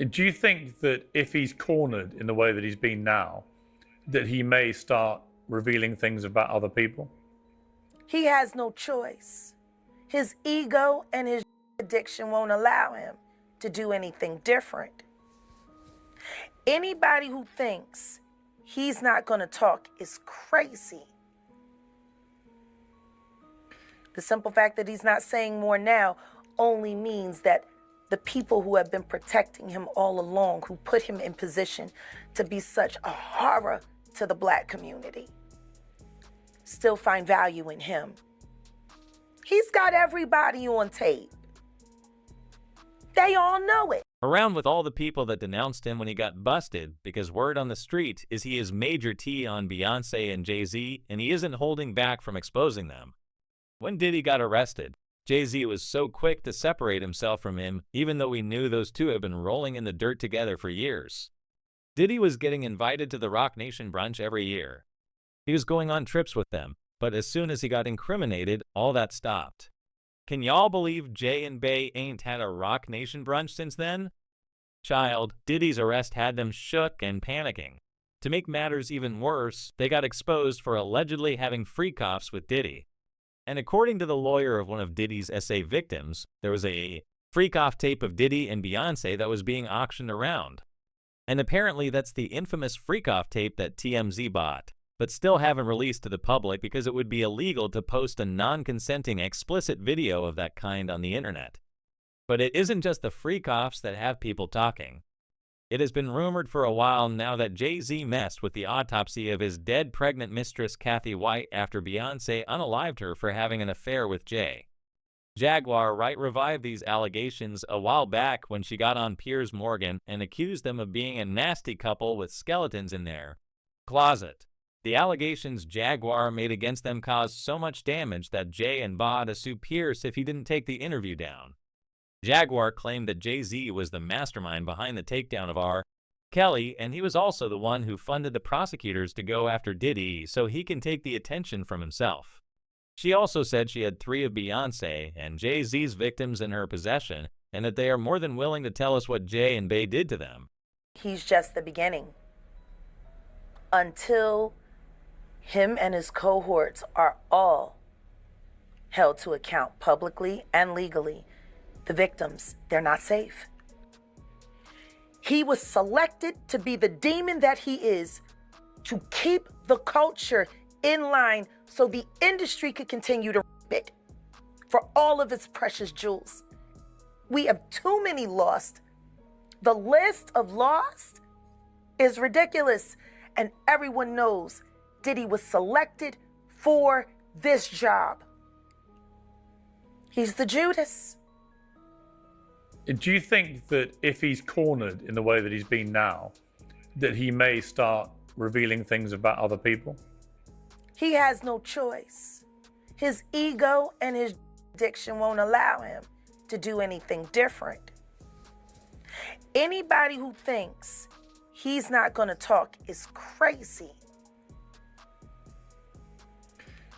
Do you think that if he's cornered in the way that he's been now, that he may start revealing things about other people? He has no choice. His ego and his addiction won't allow him to do anything different. Anybody who thinks he's not going to talk is crazy. The simple fact that he's not saying more now only means that the people who have been protecting him all along, who put him in position to be such a horror to the Black community, still find value in him. He's got everybody on tape. They all know it. Around with all the people that denounced him when he got busted, because word on the street is he is Major T on Beyonce and Jay-Z, and he isn't holding back from exposing them. When Diddy got arrested, Jay-Z was so quick to separate himself from him, even though we knew those two had been rolling in the dirt together for years. Diddy was getting invited to the Roc Nation brunch every year. He was going on trips with them, but as soon as he got incriminated, all that stopped. Can y'all believe Jay and Bey ain't had a Roc Nation brunch since then? Child, Diddy's arrest had them shook and panicking. To make matters even worse, they got exposed for allegedly having freak-offs with Diddy. And according to the lawyer of one of Diddy's SA victims, there was a freak-off tape of Diddy and Beyonce that was being auctioned around. And apparently that's the infamous freak-off tape that TMZ bought, but still haven't released to the public because it would be illegal to post a non-consenting explicit video of that kind on the internet. But it isn't just the freak-offs that have people talking. It has been rumored for a while now that Jay-Z messed with the autopsy of his dead pregnant mistress Cathy White after Beyonce unalived her for having an affair with Jay. Jaguar Wright revived these allegations a while back when she got on Piers Morgan and accused them of being a nasty couple with skeletons in their closet. The allegations Jaguar made against them caused so much damage that Jay and Ba to sue Pierce if he didn't take the interview down. Jaguar claimed that Jay-Z was the mastermind behind the takedown of R. Kelly, and he was also the one who funded the prosecutors to go after Diddy so he can take the attention from himself. She also said she had 3 of Beyonce and Jay-Z's victims in her possession, and that they are more than willing to tell us what Jay and Bey did to them. He's just the beginning. Until him and his cohorts are all held to account publicly and legally, the victims, they're not safe. He was selected to be the demon that he is, to keep the culture in line so the industry could continue to bid for all of its precious jewels. We have too many lost. The list of lost is ridiculous, and everyone knows Diddy was selected for this job. He's the Judas. Do you think that if he's cornered in the way that he's been now, that he may start revealing things about other people? He has no choice. His ego and his addiction won't allow him to do anything different. Anybody who thinks he's not going to talk is crazy.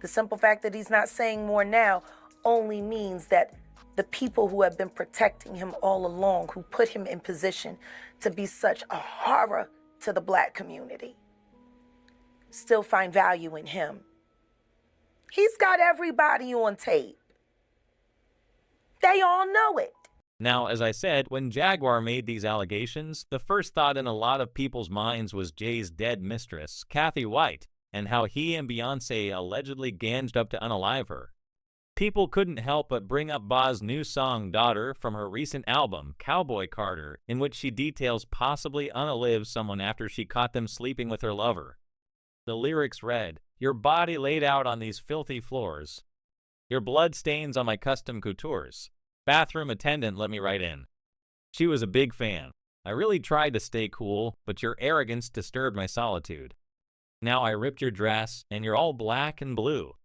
The simple fact that he's not saying more now only means that the people who have been protecting him all along, who put him in position to be such a horror to the Black community, still find value in him. He's got everybody on tape. They all know it. Now, as I said, when Jaguar made these allegations, the first thought in a lot of people's minds was Jay's dead mistress, Cathy White, and how he and Beyonce allegedly ganged up to unalive her. People couldn't help but bring up Ba's new song, Daughter, from her recent album, Cowboy Carter, in which she details possibly unalive someone after she caught them sleeping with her lover. The lyrics read, "Your body laid out on these filthy floors. Your blood stains on my custom coutures. Bathroom attendant let me right in." She was a big fan. "I really tried to stay cool, but your arrogance disturbed my solitude. Now I ripped your dress, and you're all black and blue.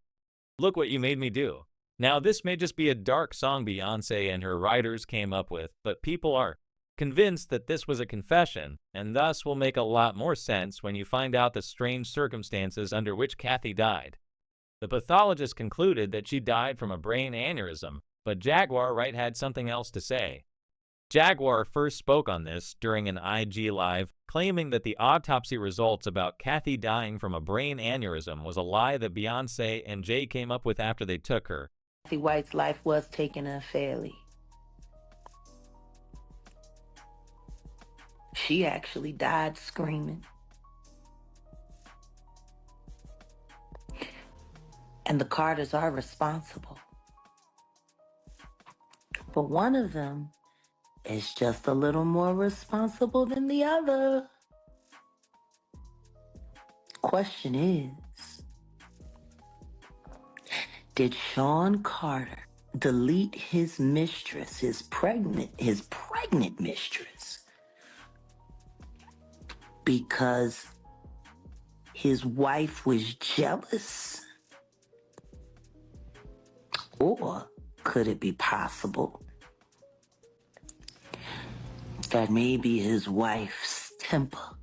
Look what you made me do." Now, this may just be a dark song Beyonce and her writers came up with, but people are convinced that this was a confession, and thus will make a lot more sense when you find out the strange circumstances under which Cathy died. The pathologist concluded that she died from a brain aneurysm, but Jaguar Wright had something else to say. Jaguar first spoke on this during an IG Live, claiming that the autopsy results about Cathy dying from a brain aneurysm was a lie that Beyonce and Jay came up with after they took her. Cathy White's life was taken unfairly. She actually died screaming. And the Carters are responsible. But one of them is just a little more responsible than the other. Question is, did Sean Carter delete his mistress, his pregnant mistress, because his wife was jealous? Or could it be possible that maybe his wife's temper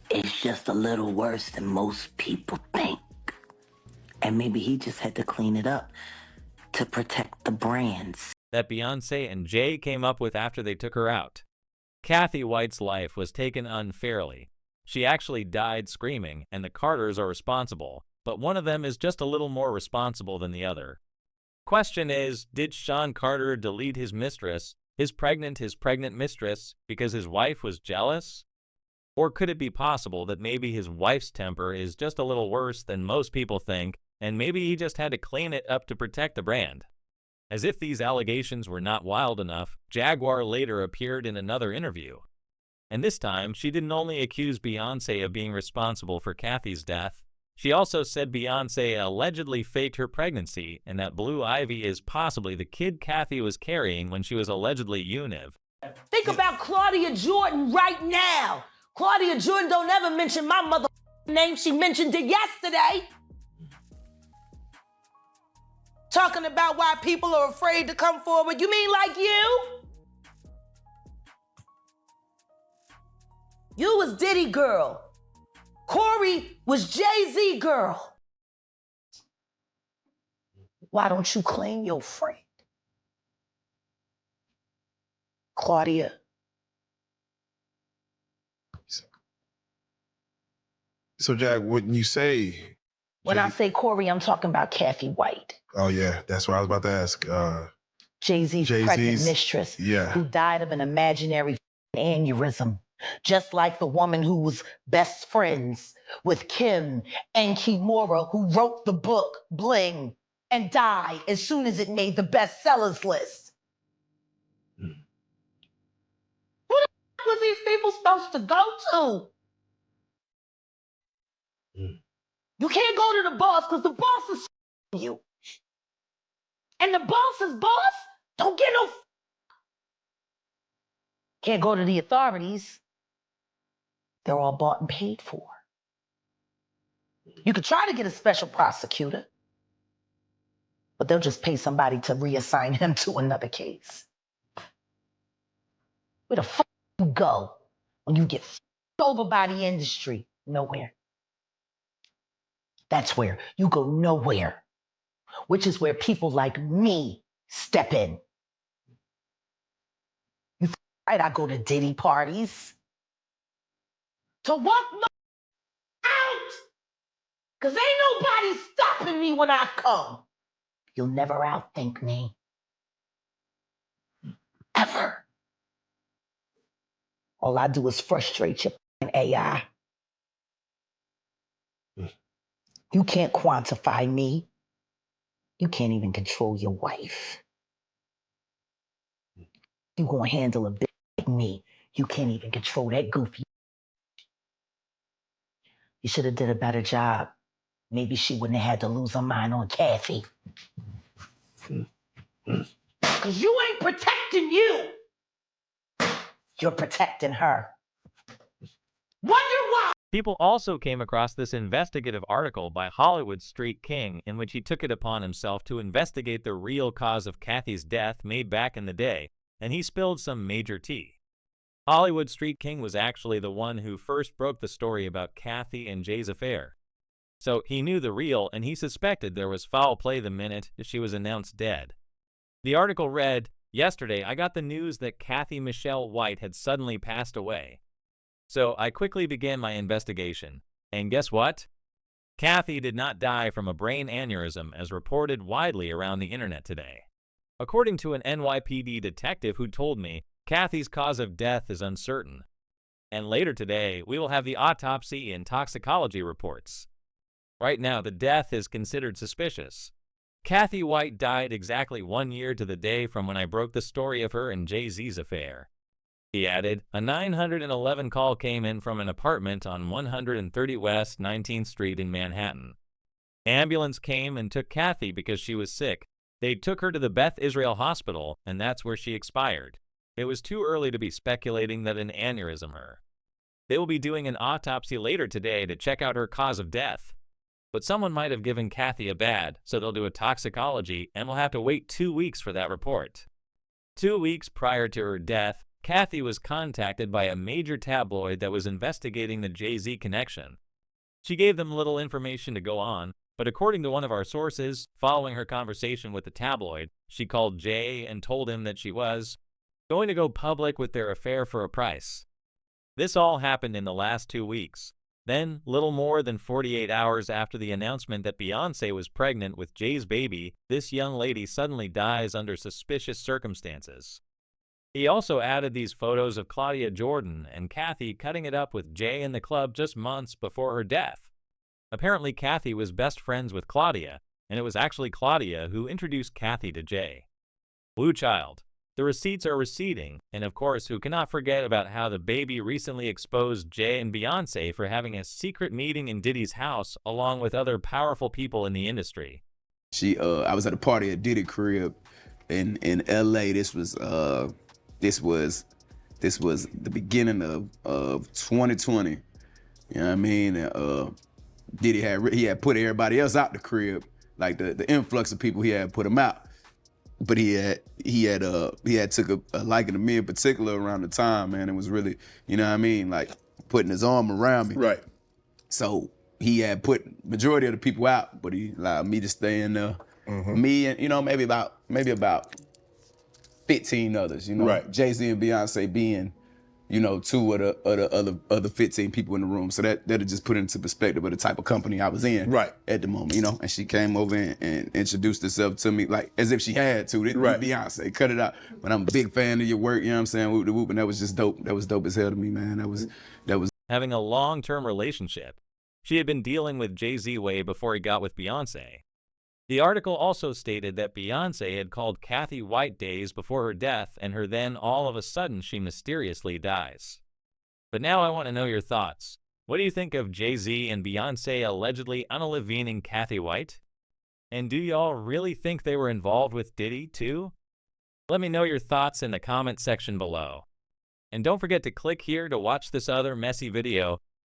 is just a little worse than most people think? And maybe he just had to clean it up to protect the brands That Beyonce and Jay came up with after they took her out. Cathy White's life was taken unfairly. She actually died screaming, and the Carters are responsible, but one of them is just a little more responsible than the other. Question is, did Sean Carter delete his mistress, his pregnant mistress, because his wife was jealous? Or could it be possible that maybe his wife's temper is just a little worse than most people think, and maybe he just had to clean it up to protect the brand? As if these allegations were not wild enough, Jaguar later appeared in another interview. And this time, she didn't only accuse Beyonce of being responsible for Cathy's death, she also said Beyonce allegedly faked her pregnancy and that Blue Ivy is possibly the kid Cathy was carrying when she was allegedly univ. Think about Claudia Jordan right now. Claudia Jordan don't ever mention my mother name. She mentioned it yesterday. Talking about why people are afraid to come forward. You mean like you? You was Diddy girl. Corey was Jay-Z girl. Why don't you claim your friend? Claudia. So, Jack, when you say... When I say Corey, I'm talking about Cathy White. Oh, yeah, that's what I was about to ask. Jay-Z's pregnant mistress, yeah, who died of an imaginary aneurysm, just like the woman who was best friends with Kim and Kimura, who wrote the book Bling and died as soon as it made the bestsellers list. Who the was these people supposed to go to? You can't go to the boss because the boss is you. And the boss's boss don't get no. Can't go to the authorities. They're all bought and paid for. You could try to get a special prosecutor, but they'll just pay somebody to reassign him to another case. Where the fuck you go when you get over by the industry? Nowhere. That's where you go, nowhere. Which is where people like me step in. You right? I go to Diddy parties to walk my out, cause ain't nobody stopping me when I come. You'll never outthink me, ever. All I do is frustrate your AI. You can't quantify me. You can't even control your wife. You gonna handle a bitch like me. You can't even control that goofy. You should have did a better job. Maybe she wouldn't have had to lose her mind on Cathy. Cause you ain't protecting you. You're protecting her. Wonder why? People also came across this investigative article by Hollywood Street King in which he took it upon himself to investigate the real cause of Cathy's death made back in the day, and he spilled some major tea. Hollywood Street King was actually the one who first broke the story about Cathy and Jay's affair. So he knew the real, and he suspected there was foul play the minute she was announced dead. The article read, "Yesterday I got the news that Cathy Michelle White had suddenly passed away. So I quickly began my investigation. And guess what? Cathy did not die from a brain aneurysm as reported widely around the internet today. According to an NYPD detective who told me, Cathy's cause of death is uncertain. And later today, we will have the autopsy and toxicology reports. Right now, the death is considered suspicious. Cathy White died exactly 1 year to the day from when I broke the story of her and Jay-Z's affair." He added, "A 911 call came in from an apartment on 130 West 19th Street in Manhattan. Ambulance came and took Cathy because she was sick. They took her to the Beth Israel Hospital, and that's where she expired. It was too early to be speculating that an aneurysm her. They will be doing an autopsy later today to check out her cause of death. But someone might have given Cathy a bad, so they'll do a toxicology, and we'll have to wait 2 weeks for that report." 2 weeks prior to her death, Cathy was contacted by a major tabloid that was investigating the Jay-Z connection. She gave them little information to go on, but according to one of our sources, following her conversation with the tabloid, she called Jay and told him that she was going to go public with their affair for a price. This all happened in the last 2 weeks. Then, little more than 48 hours after the announcement that Beyonce was pregnant with Jay's baby, this young lady suddenly dies under suspicious circumstances. He also added these photos of Claudia Jordan and Cathy cutting it up with Jay in the club just months before her death. Apparently, Cathy was best friends with Claudia, and it was actually Claudia who introduced Cathy to Jay. Blue Child. The receipts are receding, and of course, who cannot forget about how the baby recently exposed Jay and Beyonce for having a secret meeting in Diddy's house along with other powerful people in the industry. I was at a party at Diddy crib in LA. This was the beginning of 2020. You know what I mean? Diddy had put everybody else out the crib, like the influx of people he had put them out. But he had took a liking to me in particular around the time, man. It was really, you know what I mean, like putting his arm around me. Right. So he had put majority of the people out, but he allowed me to stay in there. Me and maybe about 15 others. Right. Jay-Z and Beyonce being, 2 of the other 15 people in the room. So that'll just put into perspective of the type of company I was in at the moment, And she came over and introduced herself to me like as if she had to. Right. Beyonce, cut it out. But I'm a big fan of your work, you know what I'm saying? Whoop de whoop, and that was just dope. That was dope as hell to me, man. That was Having a long-term relationship. She had been dealing with Jay-Z way before he got with Beyonce. The article also stated that Beyonce had called Cathy White days before her death, and her then all of a sudden she mysteriously dies. But now I want to know your thoughts. What do you think of Jay-Z and Beyonce allegedly unalivening Cathy White? And do y'all really think they were involved with Diddy too? Let me know your thoughts in the comment section below. And don't forget to click here to watch this other messy video